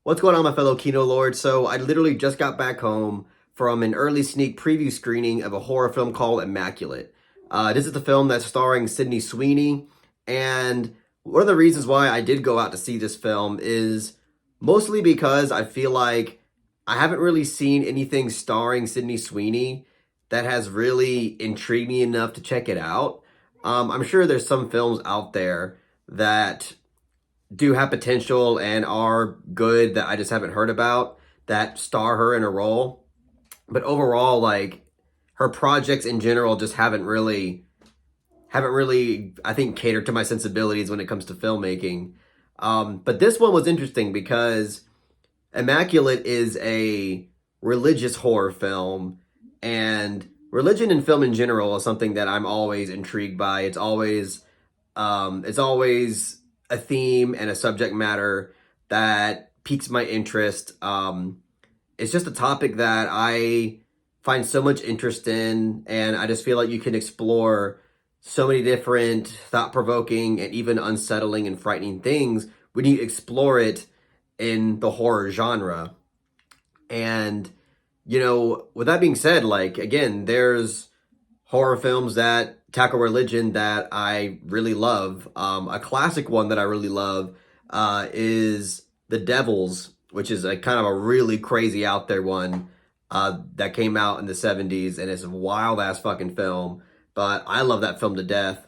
What's going on, my fellow Kino Lords? So I literally just got back home from an early sneak preview screening of a horror film called Immaculate. This is the film that's starring Sydney Sweeney, and one of the reasons why I did go out to see this film is mostly because I feel like I haven't really seen anything starring Sydney Sweeney that has really intrigued me enough to check it out. I'm sure there's some films out there that do have potential and are good that I just haven't heard about that star her in a role. But overall, like, her projects in general just haven't really, I think, catered to my sensibilities when it comes to filmmaking. But this one was interesting because Immaculate is a religious horror film, and religion in film in general is something that I'm always intrigued by. It's always a theme and a subject matter that piques my interest. It's just a topic that I find so much interest in, and I just feel like you can explore so many different thought-provoking and even unsettling and frightening things when you explore it in the horror genre. And, with that being said, like, again, there's horror films that tackle religion that I really love. A classic one that I really love is The Devils, which is a kind of a really crazy out there one that came out in the 70s, and it's a wild ass fucking film. But I love that film to death.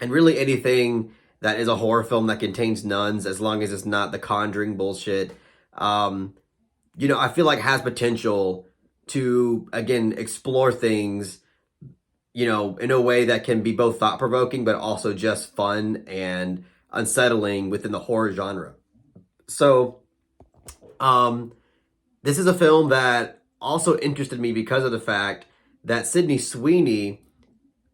And really anything that is a horror film that contains nuns, as long as it's not the Conjuring bullshit, I feel like has potential to, again, explore things, in a way that can be both thought-provoking, but also just fun and unsettling within the horror genre. So, this is a film that also interested me because of the fact that Sydney Sweeney,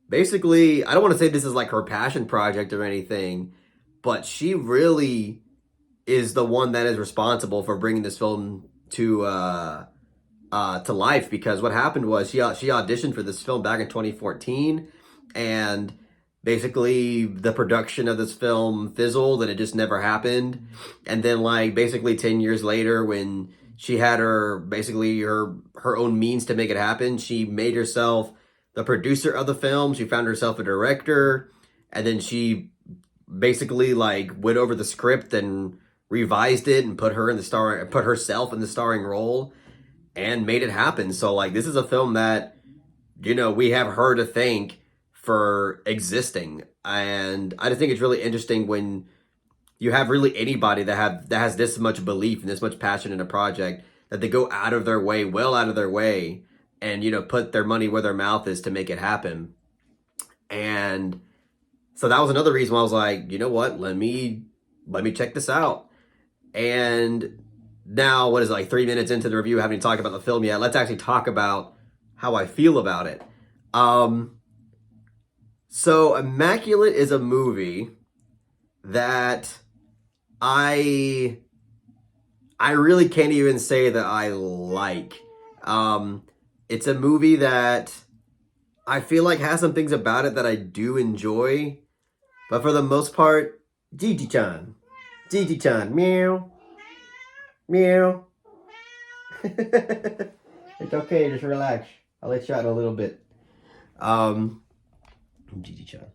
basically, I don't want to say this is like her passion project or anything, but she really is the one that is responsible for bringing this film to life. Because what happened was she auditioned for this film back in 2014, and basically the production of this film fizzled and it just never happened. And then, like, basically 10 years later, when she had her own means to make it happen, she made herself the producer of the film. She found herself a director, and then she basically, like, went over the script and revised it and put herself in the starring role and made it happen. So, like, this is a film that, we have her to thank for existing. And I just think it's really interesting when you have really anybody that has this much belief and this much passion in a project, that they go out of their way, well out of their way, and, put their money where their mouth is to make it happen. And so that was another reason why I was like, you know what, let me check this out. And now, what is it, like 3 minutes into the review, haven't even talked about the film yet. Let's actually talk about how I feel about it. So Immaculate is a movie that I really can't even say that I like. It's a movie that I feel like has some things about it that I do enjoy, but for the most part, Gigi-chan, meow, meow. It's okay, just relax. I'll let you out in a little bit. Gigi-chan.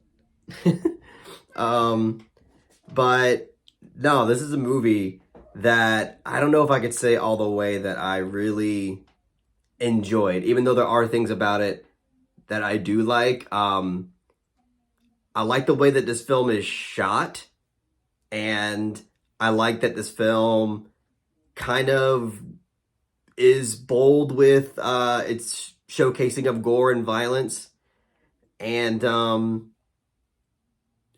But no, this is a movie that I don't know if I could say all the way that I really enjoyed, even though there are things about it that I do like. I like the way that this film is shot, and I like that this film kind of is bold with its showcasing of gore and violence. And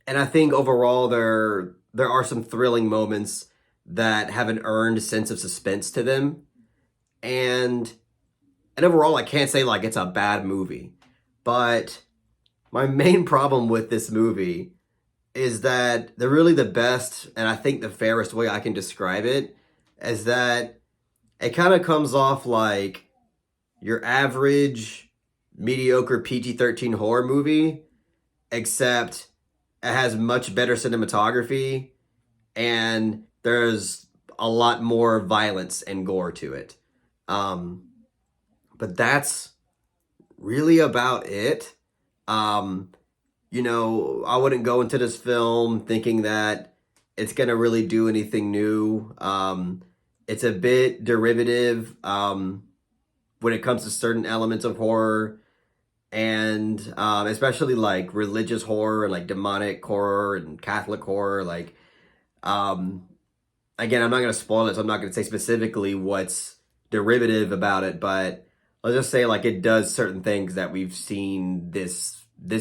I think overall there are some thrilling moments that have an earned sense of suspense to them. And overall, I can't say like it's a bad movie. But my main problem with this movie is that the best, and I think the fairest way I can describe it, is that it kind of comes off like your average mediocre PG-13 horror movie, except it has much better cinematography, and there's a lot more violence and gore to it. Um, but that's really about it. Um, I wouldn't go into this film thinking that it's gonna really do anything new. It's a bit derivative when it comes to certain elements of horror, and especially like religious horror and like demonic horror and Catholic horror. Like, um, again, I'm not gonna spoil it, so I'm not gonna say specifically what's derivative about it, but I'll just say like it does certain things that we've seen this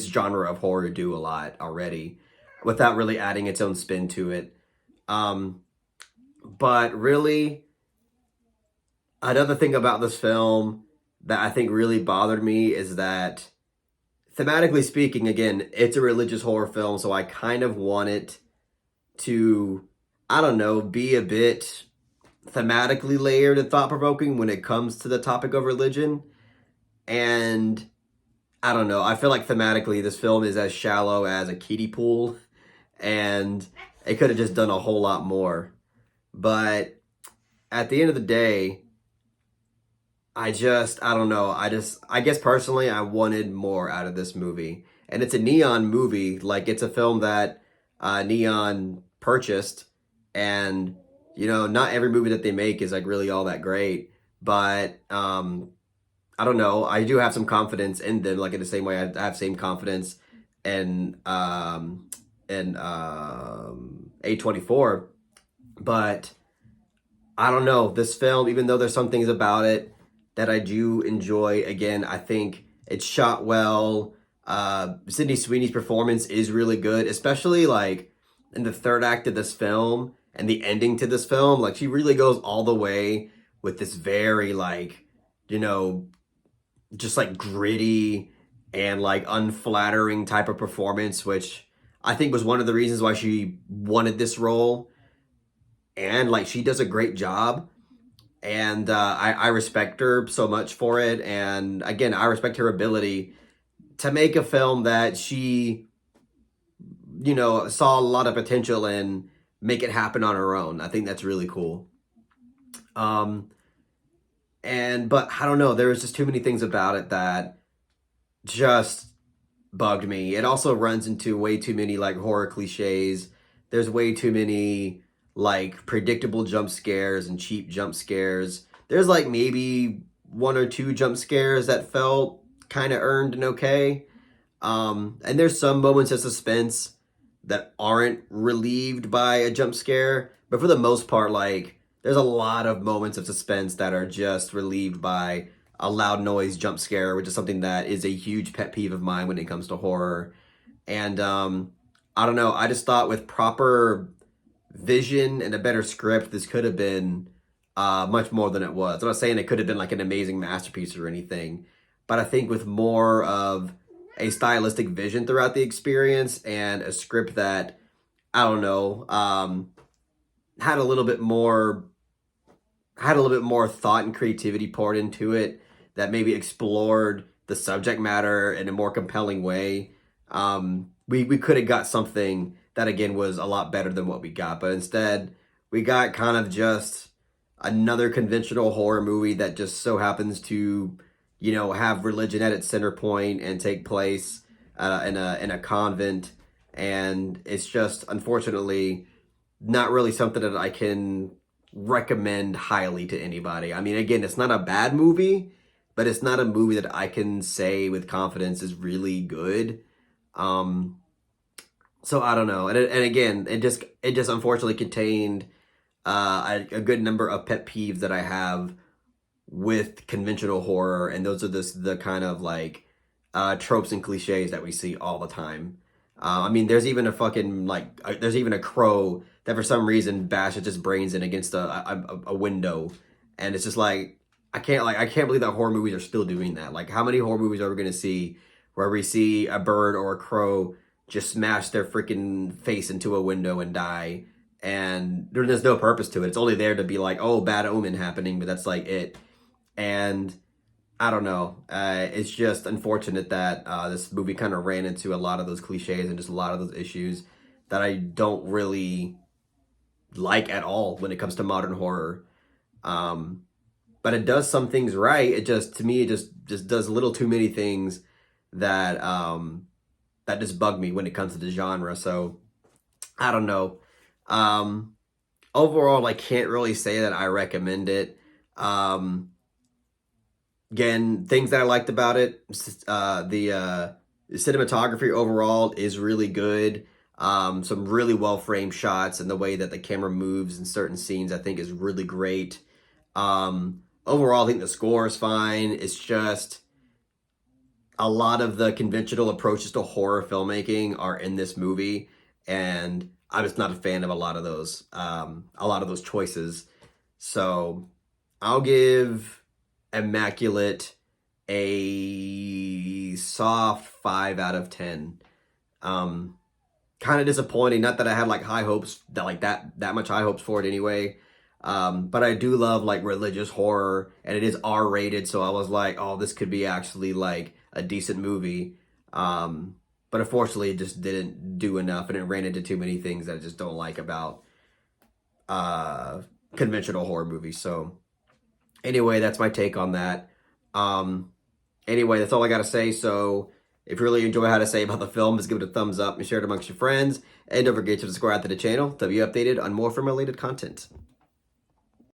genre of horror do a lot already, without really adding its own spin to it. Um, but really, another thing about this film that I think really bothered me is that, thematically speaking, again, it's a religious horror film, so I kind of want it to, I don't know, be a bit thematically layered and thought provoking when it comes to the topic of religion. And I don't know, I feel like thematically this film is as shallow as a kiddie pool, and it could have just done a whole lot more. But at the end of the day, I don't know. I guess personally, I wanted more out of this movie. And it's a Neon movie. Like, it's a film that Neon purchased. And, not every movie that they make is like really all that great. But, I don't know. I do have some confidence in them. Like, in the same way I have same confidence in A24. But I don't know. This film, even though there's some things about it that I do enjoy, again, I think it's shot well. Sydney Sweeney's performance is really good, especially like in the third act of this film and the ending to this film. Like, she really goes all the way with this very like, you know, just like gritty and like unflattering type of performance, which I think was one of the reasons why she wanted this role. And like, she does a great job, and I respect her so much for it. And again, I respect her ability to make a film that she, saw a lot of potential in, make it happen on her own. I think that's really cool. Um, but I don't know, there was just too many things about it that just bugged me. It also runs into way too many like horror cliches. There's way too many like predictable jump scares and cheap jump scares. There's like maybe one or two jump scares that felt kind of earned and okay. And there's some moments of suspense that aren't relieved by a jump scare, but for the most part, like, there's a lot of moments of suspense that are just relieved by a loud noise jump scare, which is something that is a huge pet peeve of mine when it comes to horror. And I don't know, I just thought with proper vision and a better script, this could have been much more than it was. I'm not saying it could have been like an amazing masterpiece or anything, but I think with more of a stylistic vision throughout the experience and a script that, I don't know, had a little bit more thought and creativity poured into it, that maybe explored the subject matter in a more compelling way. We could have got something that again was a lot better than what we got, but instead we got kind of just another conventional horror movie that just so happens to, have religion at its center point and take place in a convent, and it's just unfortunately not really something that I can recommend highly to anybody. I mean, again, it's not a bad movie, but it's not a movie that I can say with confidence is really good. So I don't know, and again, it just unfortunately contained a good number of pet peeves that I have with conventional horror, and those are the kind of like tropes and cliches that we see all the time. I mean, there's even a fucking like there's even a crow that for some reason bashes its brains in against a window, and it's just like I can't believe that horror movies are still doing that. Like, how many horror movies are we gonna see where we see a bird or a crow just smash their freaking face into a window and die, and there's no purpose to it. It's only there to be like, oh, bad omen happening, but that's like it. And I don't know. It's just unfortunate that this movie kind of ran into a lot of those cliches and just a lot of those issues that I don't really like at all when it comes to modern horror. Um, but it does some things right. It just, to me, it just does a little too many things that that just bug me when it comes to the genre. So I don't know. Um, Overall, I can't really say that I recommend it. Um, Again, things that I liked about it, the cinematography overall is really good. Some really well framed shots, and the way that the camera moves in certain scenes, I think, is really great. Overall, I think the score is fine. It's just a lot of the conventional approaches to horror filmmaking are in this movie, and I'm just not a fan of a lot of those choices. So I'll give Immaculate a soft 5 out of 10. Um, Kind of disappointing. Not that I had like high hopes that much high hopes for it anyway. But I do love like religious horror, and it is R rated, so I was like, oh, this could be actually like a decent movie. But unfortunately, it just didn't do enough, and it ran into too many things that I just don't like about uh, conventional horror movies. So anyway, that's my take on that. Um, Anyway, that's all I got to say. So if you really enjoy how to say about the film, just give it a thumbs up and share it amongst your friends. And don't forget to subscribe to the channel to be updated on more film related content.